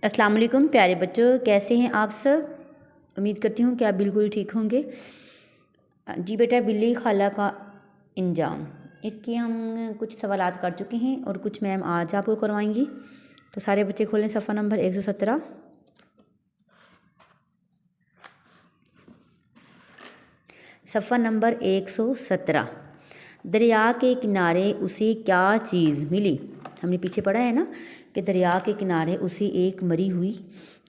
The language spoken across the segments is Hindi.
अस्सलाम वालेकुम प्यारे बच्चों, कैसे हैं आप सब। उम्मीद करती हूँ कि आप बिल्कुल ठीक होंगे। जी बेटा, बिल्ली खाला का इंजाम, इसके हम कुछ सवालात कर चुके हैं और कुछ मैम आज आपको करवाएंगी। तो सारे बच्चे खोलें सफ़ा नंबर 117। सफ़ा नंबर 117। दरिया के किनारे उसे क्या चीज़ मिली। हमने पीछे पढ़ा है ना कि दरिया के किनारे उसे एक मरी हुई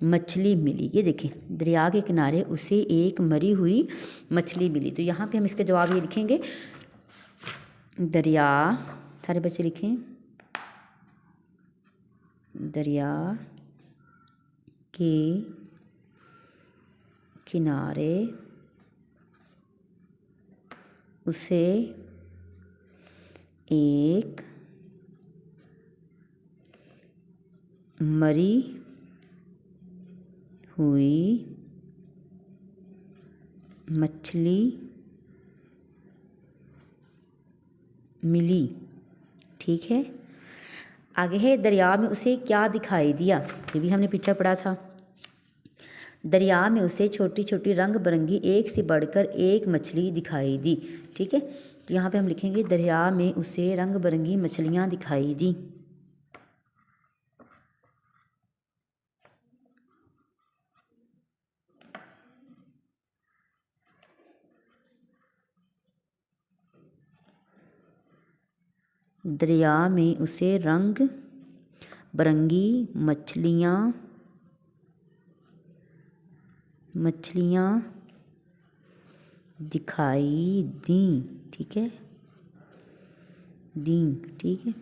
मछली मिली। ये देखें, दरिया के किनारे उसे एक मरी हुई मछली मिली। तो यहाँ पे हम इसके जवाब ये लिखेंगे, दरिया, सारे बच्चे लिखें, दरिया के किनारे उसे एक मरी हुई मछली मिली। ठीक है, आगे है, दरिया में उसे क्या दिखाई दिया। ये भी हमने पीछे पढ़ा था। दरिया में उसे छोटी छोटी रंग बिरंगी एक से बढ़कर एक मछली दिखाई दी। ठीक है, तो यहाँ पे हम लिखेंगे, दरिया में उसे रंग बिरंगी मछलियाँ दिखाई दी। दरिया में उसे रंग बिरंगी मछलियाँ दिखाई दी। ठीक है, दी। ठीक है,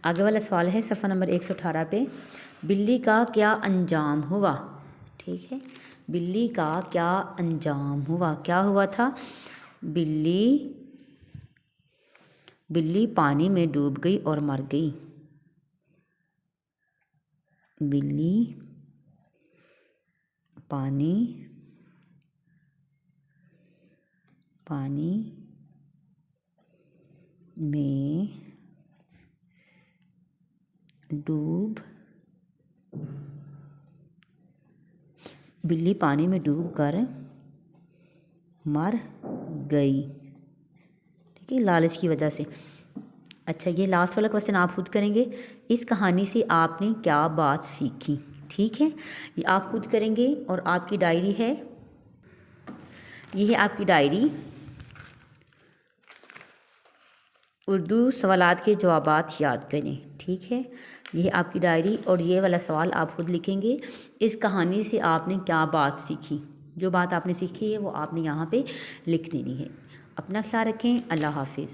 आगे वाला सवाल है सफ़ा नंबर 118 पे, बिल्ली का क्या अंजाम हुआ। ठीक है, बिल्ली का क्या अंजाम हुआ, क्या हुआ था। बिल्ली पानी में डूब गई और मर गई। बिल्ली पानी में बिल्ली पानी में डूब कर मर गई। ठीक है, लालच की वजह से। अच्छा, ये लास्ट वाला क्वेश्चन आप खुद करेंगे, इस कहानी से आपने क्या बात सीखी। ठीक है, ये आप खुद करेंगे और आपकी डायरी है, ये है आपकी डायरी। उर्दू सवालात के जवाबात याद करें। ठीक है, ये है आपकी डायरी और ये वाला सवाल आप खुद लिखेंगे, इस कहानी से आपने क्या बात सीखी। जो बात आपने सीखी है वो आपने यहाँ पे लिख देनी है। अपना ख्याल रखें। अल्लाह हाफिज़।